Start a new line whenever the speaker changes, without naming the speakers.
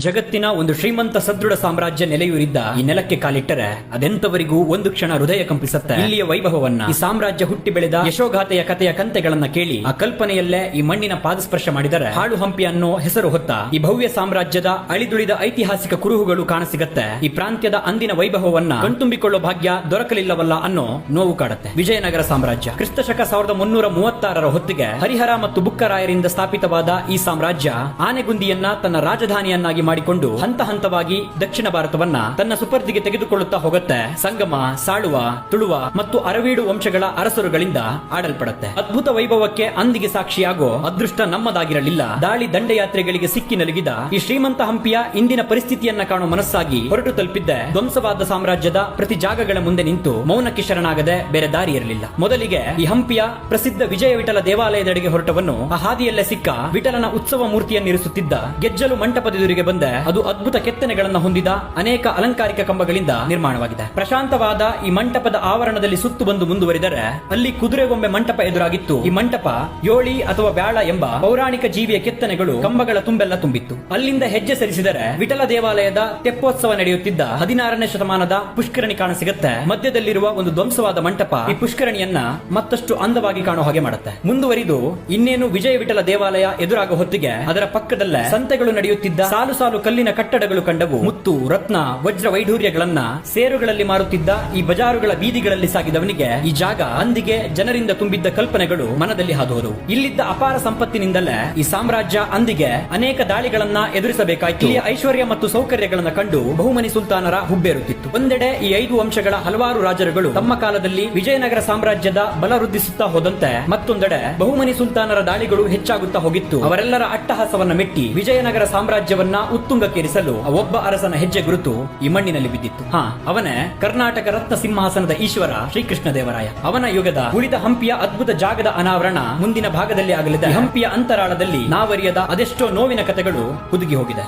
ಜಗತ್ತಿನ ಒಂದು ಶ್ರೀಮಂತ ಸದೃಢ ಸಾಮ್ರಾಜ್ಯ ನೆಲೆಯೂರಿದ್ದ ಈ ನೆಲಕ್ಕೆ ಕಾಲಿಟ್ಟರೆ ಅದೆಂತವರಿಗೂ ಒಂದು ಕ್ಷಣ ಹೃದಯ ಕಂಪಿಸುತ್ತೆ. ಇಲ್ಲಿಯ ವೈಭವವನ್ನ, ಈ ಸಾಮ್ರಾಜ್ಯ ಹುಟ್ಟಿ ಬೆಳೆದ ಯಶೋಗಾಥೆಯ ಕಥೆಯ ಕಂತೆಗಳನ್ನ ಕೇಳಿ ಆ ಕಲ್ಪನೆಯಲ್ಲೇ ಈ ಮಣ್ಣಿನ ಪಾದಸ್ಪರ್ಶ ಮಾಡಿದರೆ ಹಾಳು ಹಂಪಿ ಅನ್ನೋ ಹೆಸರು ಹೊತ್ತ ಈ ಭವ್ಯ ಸಾಮ್ರಾಜ್ಯದ ಅಳಿದುಳಿದ ಐತಿಹಾಸಿಕ ಕುರುಹುಗಳು ಕಾಣಸಿಗತ್ತೆ. ಈ ಪ್ರಾಂತ್ಯದ ಅಂದಿನ ವೈಭವವನ್ನ ಕಣ್ತುಂಬಿಕೊಳ್ಳೋ ಭಾಗ್ಯ ದೊರಕಲಿಲ್ಲವಲ್ಲ ಅನ್ನೋ ನೋವು ಕಾಡುತ್ತೆ. ವಿಜಯನಗರ ಸಾಮ್ರಾಜ್ಯ ಕ್ರಿಸ್ತಶಕ 1336 ಹೊತ್ತಿಗೆ ಹರಿಹರ ಮತ್ತು ಬುಕ್ಕರಾಯರಿಂದ ಸ್ಥಾಪಿತವಾದ ಈ ಸಾಮ್ರಾಜ್ಯ ಆನೆಗುಂದಿಯನ್ನ ತನ್ನ ರಾಜಧಾನಿಯನ್ನಾಗಿ ಮಾಡಿಕೊಂಡು ಹಂತ ಹಂತವಾಗಿ ದಕ್ಷಿಣ ಭಾರತವನ್ನ ತನ್ನ ಸುಪರ್ದಿಗೆ ತೆಗೆದುಕೊಳ್ಳುತ್ತಾ ಹೋಗುತ್ತೆ. ಸಂಗಮ, ಸಾಳುವ, ತುಳುವ ಮತ್ತು ಅರವೀಡು ವಂಶಗಳ ಅರಸರುಗಳಿಂದ ಆಡಲ್ಪಡುತ್ತೆ. ಅದ್ಭುತ ವೈಭವಕ್ಕೆ ಅಂದಿಗೆ ಸಾಕ್ಷಿಯಾಗೋ ಅದೃಷ್ಟ ನಮ್ಮದಾಗಿರಲಿಲ್ಲ. ದಾಳಿ ದಂಡಯಾತ್ರೆಗಳಿಗೆ ಸಿಕ್ಕಿ ನಲುಗಿದ ಈ ಶ್ರೀಮಂತ ಹಂಪಿಯ ಇಂದಿನ ಪರಿಸ್ಥಿತಿಯನ್ನ ಕಾಣೋ ಮನಸ್ಸಾಗಿ ಹೊರಟು ತಲುಪಿದ್ದೆ ಧ್ವಂಸವಾದ ಸಾಮ್ರಾಜ್ಯದ ಪ್ರತಿ ಜಾಗಗಳ ಮುಂದೆ ನಿಂತು ಮೌನಕ್ಕೆ ಶರಣಾಗದೆ ಬೇರೆ ದಾರಿ ಇರಲಿಲ್ಲ. ಮೊದಲಿಗೆ ಈ ಹಂಪಿಯ ಪ್ರಸಿದ್ಧ ವಿಜಯ ವಿಠಲ ದೇವಾಲಯದೆಡೆಗೆ ಹೊರಟವನ್ನು ಆ ಹಾದಿಯಲ್ಲೇ ಸಿಕ್ಕ ವಿಠಲನ ಉತ್ಸವ ಮೂರ್ತಿಯನ್ನಿರಿಸುತ್ತಿದ್ದ ಗೆಜ್ಜಲು ಮಂಟಪದೆದುರಿಗೆ ಬಂದೆ. ಅದು ಅದ್ಭುತ ಕೆತ್ತನೆಗಳನ್ನ ಹೊಂದಿದ ಅನೇಕ ಅಲಂಕಾರಿಕ ಕಂಬಗಳಿಂದ ನಿರ್ಮಾಣವಾಗಿದೆ. ಪ್ರಶಾಂತವಾದ ಈ ಮಂಟಪದ ಆವರಣದಲ್ಲಿ ಸುತ್ತು ಬಂದು ಮುಂದುವರಿದರೆ ಅಲ್ಲಿ ಕುದುರೆಗೊಂಬೆ ಮಂಟಪ ಎದುರಾಗಿತ್ತು. ಈ ಮಂಟಪ ಯೋಳಿ ಅಥವಾ ಬ್ಯಾಳ ಎಂಬ ಪೌರಾಣಿಕ ಜೀವಿಯ ಕೆತ್ತನೆಗಳು ಕಂಬಗಳ ತುಂಬೆಲ್ಲ ತುಂಬಿತ್ತು. ಅಲ್ಲಿಂದ ಹೆಜ್ಜೆ ಸರಿಸಿದರೆ ವಿಠಲ ದೇವಾಲಯದ ತೆಪ್ಪೋತ್ಸವ ನಡೆಯುತ್ತಿದ್ದ 16ನೇ ಶತಮಾನದ ಪುಷ್ಕರಣಿ ಕಾಣಸಿಗುತ್ತೆ. ಮಧ್ಯದಲ್ಲಿರುವ ಒಂದು ಧ್ವಂಸವಾದ ಮಂಟಪ ಈ ಪುಷ್ಕರಣಿಯನ್ನ ಮತ್ತಷ್ಟು ಅಂದವಾಗಿ ಕಾಣೋ ಹಾಗೆ ಮಾಡುತ್ತೆ. ಮುಂದುವರಿದು ಇನ್ನೇನು ವಿಜಯ ವಿಠಲ ದೇವಾಲಯ ಎದುರಾಗೋ ಹೊತ್ತಿಗೆ ಅದರ ಪಕ್ಕದಲ್ಲೇ ಸಂತೆಗಳು ನಡೆಯುತ್ತಿದ್ದ ಸಾಲು ಸಾಲು ಕಲ್ಲಿನ ಕಟ್ಟಡಗಳು ಕಂಡವು. ಮುತ್ತು, ರತ್ನ, ವಜ್ರ ವೈಢೂರ್ಯಗಳನ್ನ ಸೇರುಗಳಲ್ಲಿ ಮಾರುತ್ತಿದ್ದ ಈ ಬಜಾರುಗಳ ಬೀದಿಗಳಲ್ಲಿ ಸಾಗಿದವನಿಗೆ ಈ ಜಾಗ ಅಂದಿಗೆ ಜನರಿಂದ ತುಂಬಿದ್ದ ಕಲ್ಪನೆಗಳು ಮನದಲ್ಲಿ ಹಾದುಹೋದವು. ಇಲ್ಲಿದ್ದ ಅಪಾರ ಸಂಪತ್ತಿನಿಂದಲೇ ಈ ಸಾಮ್ರಾಜ್ಯ ಅಂದಿಗೆ ಅನೇಕ ದಾಳಿಗಳನ್ನ ಎದುರಿಸಬೇಕಾಯಿತು. ಇಲ್ಲಿಯ ಐಶ್ವರ್ಯ ಮತ್ತು ಸೌಕರ್ಯಗಳನ್ನ ಕಂಡು ಬಹುಮನಿ ಸುಲ್ತಾನರ ಹುಬ್ಬೇರುತ್ತಿತ್ತು. ಒಂದೆಡೆ ಈ 5 ವಂಶಗಳ ಹಲವಾರು ರಾಜರುಗಳು ತಮ್ಮ ಕಾಲದಲ್ಲಿ ವಿಜಯನಗರ ಸಾಮ್ರಾಜ್ಯದ ಬಲ ವೃದ್ಧಿಸುತ್ತಾ ಹೋದಂತೆ ಮತ್ತೊಂದೆಡೆ ಬಹುಮನಿ ಸುಲ್ತಾನರ ದಾಳಿಗಳು ಹೆಚ್ಚಾಗುತ್ತಾ ಹೋಗಿತ್ತು. ಅವರೆಲ್ಲರ ಅಟ್ಟಹಾಸವನ್ನ ಮೆಟ್ಟಿ ವಿಜಯನಗರ ಸಾಮ್ರಾಜ್ಯವನ್ನ ಉತ್ತುಂಗಕ್ಕೇರಿಸಲು ಒಬ್ಬ ಅರಸನ ಹೆಜ್ಜೆ ಗುರುತು ಈ ಮಣ್ಣಿನಲ್ಲಿ ಬಿದ್ದಿತ್ತು. ಅವನೇ ಕರ್ನಾಟಕ ರತ್ನ ಸಿಂಹಾಸನದ ಈಶ್ವರ ಶ್ರೀಕೃಷ್ಣ ದೇವರಾಯ. ಅವನ ಯುಗದ ಉಳಿದ ಹಂಪಿಯ ಅದ್ಭುತ ಜಾಗದ ಅನಾವರಣ ಮುಂದಿನ ಭಾಗದಲ್ಲಿ ಆಗಲಿದೆ. ಹಂಪಿಯ ಅಂತರಾಳದಲ್ಲಿ ನಾವರಿಯದ ಅದೆಷ್ಟೋ ನೋವಿನ ಕಥೆಗಳು ಹುದುಗಿ ಹೋಗಿದೆ.